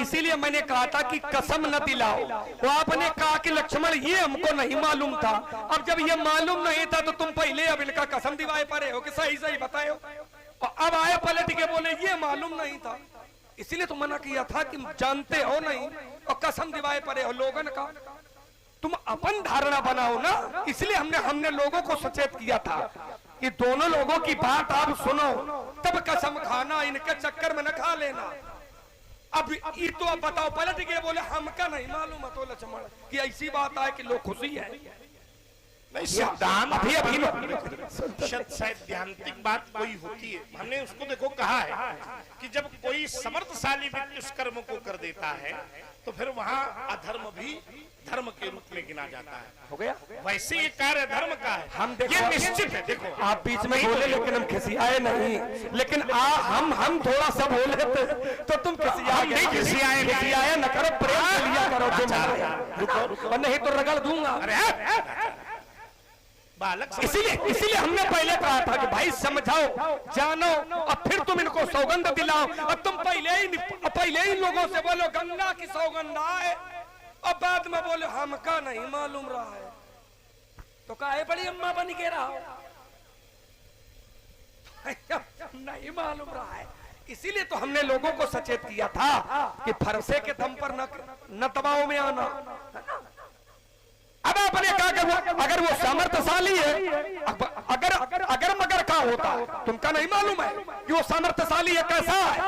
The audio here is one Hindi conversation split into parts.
इसीलिए मैंने कहा था कि कसम न दिलाओ। वो आपने कहा कि लक्ष्मण ये हमको नहीं मालूम था। अब जब ये मालूम नहीं था तो तुम पहले अब इनका कसम दिवाए पड़े हो कि सही सही बताए हो, और अब आए पलट के बोले ये मालूम नहीं था। इसीलिए तो मना किया था कि जानते हो नहीं और कसम दिवाए पड़े हो लोगन का। तुम अपन धारणा बनाओ ना, इसलिए हमने लोगों को सचेत किया था कि दोनों लोगों की बात आप सुनो तब कसम खाना, इनके चक्कर में न खा लेना। अब ये तो अब बताओ, पलट के बोले हमका नहीं मालूम है तो लक्ष्मण कि ऐसी बात आए कि लोग खुशी है। नहीं सिद्धांत अभी सैद्धांतिक बात कोई होती है। हमने उसको देखो कहा है कि जब कोई समर्थशाली व्यक्ति उस कर्म को कर देता है तो फिर वहाँ अधर्म भी धर्म के रूप में गिना जाता है। हो गया, वैसे ये कार्य धर्म का है, हम देखो ये निश्चित है। देखो आप बीच में बोले लेकिन हम खिसियाए नहीं, लेकिन हम थोड़ा सा बोले तो तुम खिसियाए न करो, प्रेम लिया करो तुम, और नहीं तो रगड़ दूंगा। बालक इसीलिए हमने पहले कहा था कि भाई समझाओ, जानो, और फिर तुम इनको सौगंध दिलाओ। और तुम पहले ही लोगों से बोलो गंगा की सौगंध आए, और बाद में बोले हमका नहीं मालूम रहा है। तो काहे बड़ी अम्मा बन के रहा नहीं मालूम रहा है। इसीलिए तो हमने लोगों को सचेत किया था कि फरसे के दम पर न दबाव में आना। अब आपने कहा कि अगर वो सामर्थ्यशाली है, अगर मगर का होता है, तुमका नहीं मालूम है कि वो सामर्थ्यशाली है कैसा है,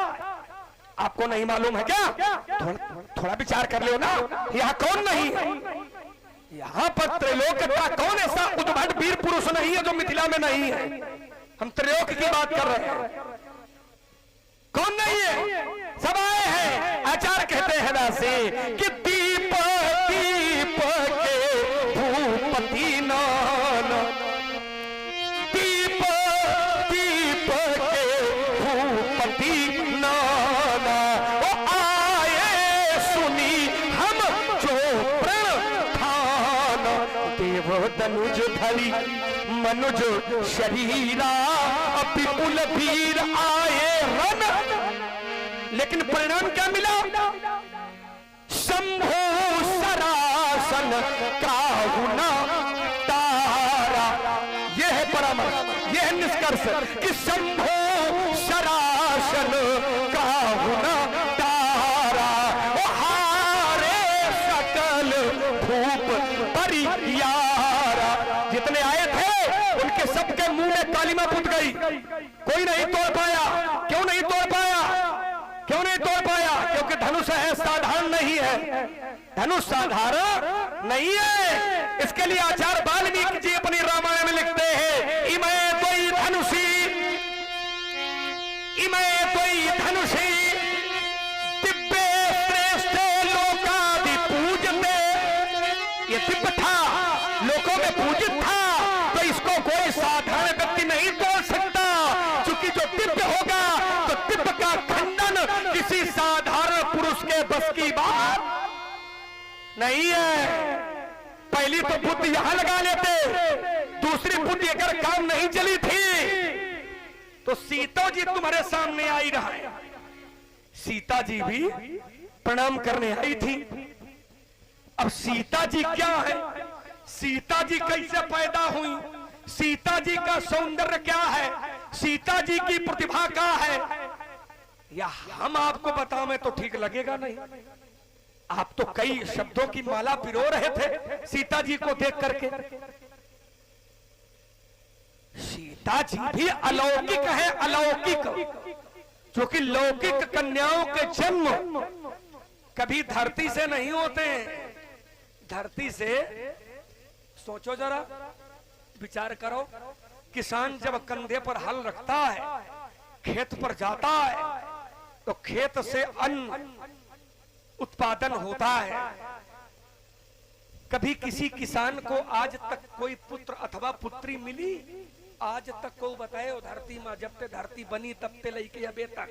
आपको नहीं मालूम है क्या? थोड़ा विचार कर लो ना। यहाँ कौन नहीं है? यहाँ पर त्रैलोक्य का कौन ऐसा उद्भट वीर पुरुष नहीं है जो मिथिला में नहीं है? हम त्रैलोक्य की बात कर रहे हैं, कौन नहीं है? सब आए हैं। आचार्य कहते हैं वैसे कि दीप दीप के भूपति नान, दीप दीप के भूपति नान, वो आए सुनी हम जो प्रण खान, देव तनुज धरी मनुज शरीरा, विपुल वीर आए रन, लेकिन परिणाम क्या मिला? शंभु सरासन काहुना तारा। यह है परामर्श, यह है निष्कर्ष कि शंभु सरासन काहुना तारा, ओ हारे सकल भूप परियारा। जितने आए थे उनके सबके मुंह में कालिमा पुत गई, कोई नहीं तोड़ पाया। क्यों नहीं तोड़ पाया? क्यों नहीं तोड़ पाया? क्योंकि धनुष है, साधारण नहीं है। धनुष साधारण नहीं है। इसके लिए आचार्य वाल्मीकि जी अपनी रामायण में लिखते हैं, इमे त्वयि धनुषी, इमे त्वयि धनुषी दिव्य श्रेष्ठ लोकादि पूजते। ये दिव्य था, लोकों में पूजित था, तो इसको कोई साधारण व्यक्ति नहीं तोड़ सकता। क्योंकि जो दिव्य होगा तो दिव्य का खंडन किसी साधारण पुरुष के बस की बात नहीं है। पहली तो बुद्धि यहां लगा लेते, दूसरी बुद्धि अगर काम नहीं चली थी तो सीता जी तुम्हारे सामने आई रहा है। सीता जी भी प्रणाम करने आई थी। अब सीता जी क्या है? सीता जी कैसे पैदा हुई? सीता जी का सौंदर्य क्या है? सीता जी की प्रतिभा क्या है? या हम आपको बताओ तो ठीक लगेगा नहीं। आप तो कई शब्दों की माला पिरो रहे थे सीता जी को देख करके। सीता जी भी अलौकिक है, अलौकिक, क्योंकि लौकिक कन्याओं के जन्म कभी धरती से नहीं होते। धरती से सोचो जरा, विचार करो, किसान जब कंधे पर हल रखता है, खेत पर जाता है, तो खेत से अन्न उत्पादन होता है। कभी किसी किसान को आज तक कोई पुत्र अथवा पुत्री मिली? आज तक को बताए धरती मां जब ते धरती बनी तब ते लेके अबे तक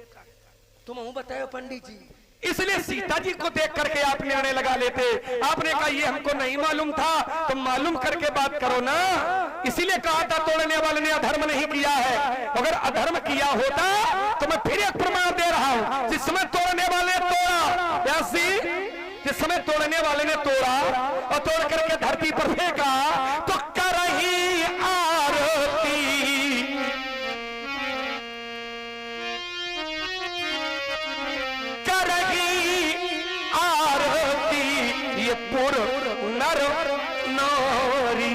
तुम बताए पंडित जी। इसलिए सीता जी को देख करके आप निर्णय लगा लेते। आपने कहा ये हमको नहीं मालूम था, तो मालूम करके बात करो ना। इसीलिए कहा था तोड़ने वाले ने अधर्म नहीं किया है। अगर अधर्म किया होता तो मैं फिर एक प्रमाण दे रहा हूं, जिस समय तोड़ने वाले तोड़ा, फांसी जिस समय तोड़ने वाले ने तोड़ा और तोड़ करके धरती पर फेंका तो करही आरती, करही आरती, ये पुर नर नारी,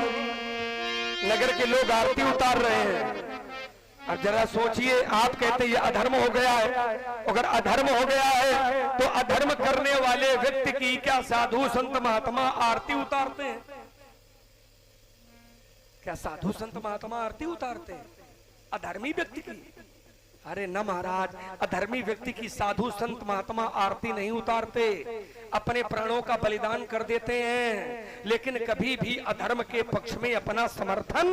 नगर के लोग आरती उतार रहे हैं। अब जरा सोचिए, आप कहते ये अधर्म हो गया है, अगर अधर्म हो गया है तो अधर्म करने वाले व्यक्ति की क्या साधु संत महात्मा आरती उतारते हैं? क्या साधु संत महात्मा आरती उतारते हैं अधर्मी व्यक्ति की? अरे न महाराज, अधर्मी व्यक्ति की साधु संत महात्मा आरती नहीं उतारते, अपने प्राणों का बलिदान कर देते हैं, लेकिन कभी भी अधर्म के पक्ष में अपना समर्थन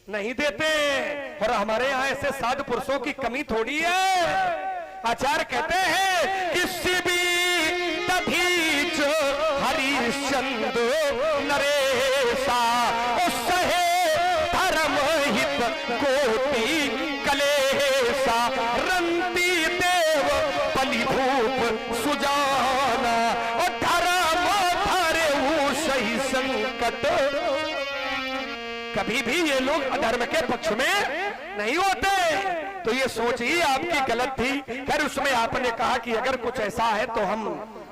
नहीं देते। और हमारे यहाँ ऐसे साधु पुरुषों की कमी थोड़ी है। आचार्य कहते हैं किसी भी तभी जो हरिश्चंद्र नरेशा उसहे धर्म हित कोटि कलेसा, रंती देव बलिभूप सुजाना और धर्म धरे सही संकट। कभी भी ये लोग अधर्म के पक्ष में नहीं होते। तो ये सोच ही आपकी गलत थी। खैर उसमें आपने कहा कि अगर कुछ ऐसा है तो हम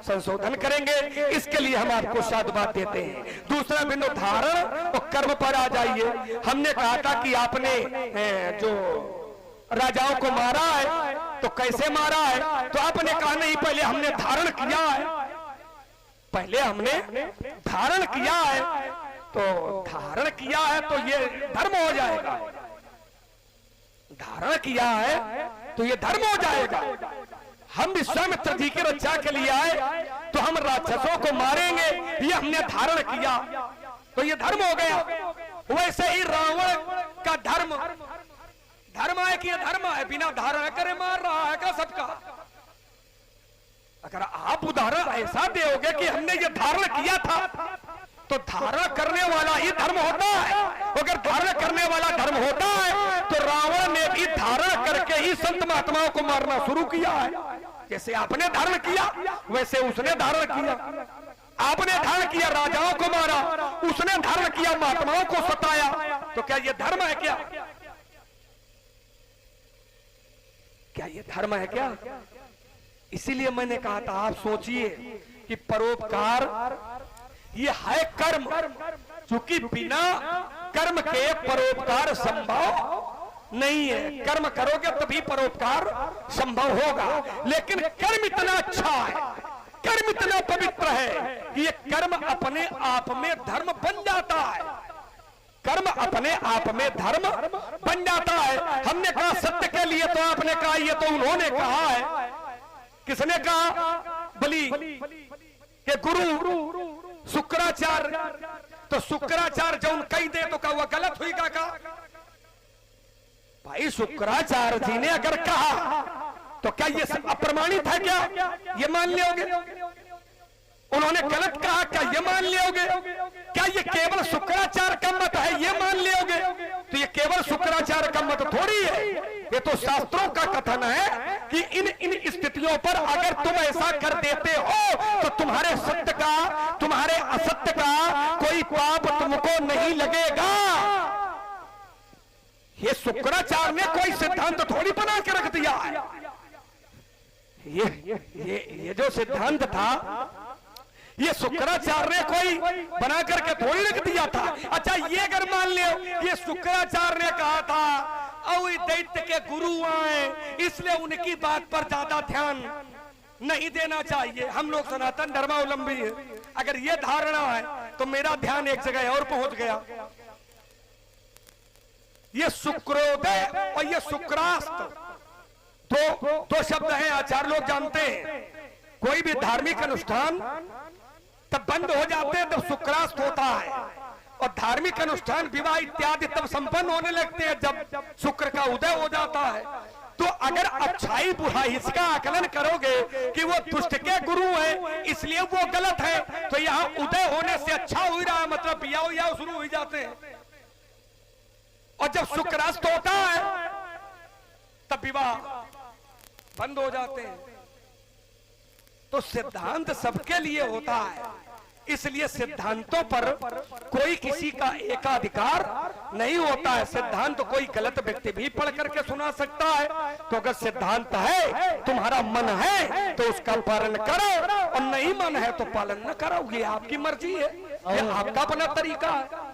संशोधन करेंगे, इसके लिए हम आपको साधुवाद देते हैं। दूसरा बिंदु धारण और कर्म पर आ जाइए। हमने कहा था कि आपने जो राजाओं को मारा है तो कैसे मारा है, तो आपने कहा नहीं, पहले हमने धारण किया है, पहले हमने धारण किया है। तो धारण किया है तो ये धर्म हो जाएगा, धारण किया है तो ये धर्म हो जाएगा। हम विश्वामित्र जी की रक्षा के लिए आए तो हम राक्षसों को मारेंगे, ये हमने धारण किया तो ये धर्म हो गया। वैसे ही रावण का धर्म है कि ये धर्म है, बिना धारण करे मार रहा है का सबका। अगर आप उदाहरण ऐसा दोगे कि हमने ये धारण किया था तो धारण करने वाला ही धर्म होता है। अगर धारण करने वाला धर्म होता है तो रावण ने भी धारण करके ही संत महात्माओं को मारना शुरू किया है। जैसे आपने धारण किया वैसे उसने धारण किया। आपने धारण किया राजाओं को मारा, उसने धारण किया महात्माओं को सताया। तो क्या ये धर्म है? क्या ये धर्म है क्या? इसीलिए मैंने कहा था, आप सोचिए कि परोपकार ये है कर्म, क्योंकि बिना कर्म के परोपकार संभव नहीं है। कर्म करोगे तभी परोपकार संभव होगा। लेकिन कर्म इतना अच्छा है, कर्म इतना पवित्र है कि ये कर्म अपने आप में धर्म बन जाता है। कर्म अपने आप में धर्म बन जाता है। हमने कहा सत्य के लिए, तो आपने कहा ये तो उन्होंने कहा है। किसने कहा? बलि के गुरु शुक्राचार्य। तो शुक्राचार्य जब कही दे तो क्या वह गलत हुई? का भाई शुक्राचार्य जी ने अगर कहा तो क्या ये अप्रमाणित है? क्या ये मान लोगे? उन्होंने गलत कहा, क्या ये मान लोगे? क्या ये केवल शुक्राचार्य का मत है, ये मान लोगे? तो ये केवल शुक्राचार्य का मत थोड़ी है, ये तो शास्त्रों का कथन है कि इन स्थितियों पर अगर तुम ऐसा कर देते हो तो तुम्हारे सत्य का, तुम्हारे असत्य का कोई पाप तुमको नहीं लगेगा। ये शुक्राचार्य ने कोई सिद्धांत थोड़ी बना के रख दिया है। ये जो सिद्धांत था ये शुक्राचार्य ने कोई बना करके थोड़ी रख दिया था। अच्छा ये अगर मान लो ये शुक्राचार्य ने कहा था और दैत्य के गुरु आए इसलिए उनकी बात पर ज्यादा ध्यान नहीं देना चाहिए। हम लोग सनातन धर्मावलंबी है, अगर ये धारणा है तो मेरा ध्यान एक जगह और पहुंच गया। ये शुक्रोदय और ये शुक्रास्त दो शब्द हैं, आचार्य लोग जानते हैं। कोई भी धार्मिक अनुष्ठान तब बंद हो जाते हैं जब शुक्रास्त होता है, और धार्मिक अनुष्ठान विवाह इत्यादि तब संपन्न होने लगते हैं जब शुक्र का उदय हो जाता है। तो अगर अच्छाई बुराई इसका आकलन करोगे कि वो दुष्ट के गुरु है इसलिए वो गलत है, तो यहाँ उदय होने से अच्छा हो रहा है, मतलब बियाह शुरू हो जाते हैं। और जब शुक्रास्त होता है तब विवाह बंद हो जाते हैं। तो सिद्धांत सबके लिए होता है, इसलिए सिद्धांतों पर कोई किसी का एकाधिकार नहीं होता है। सिद्धांत कोई गलत व्यक्ति भी पढ़ करके सुना सकता है। तो अगर सिद्धांत है, तुम्हारा मन है तो उसका पालन करो, और नहीं मन है तो पालन न करो। ये आपकी मर्जी है, ये आपका अपना तरीका है।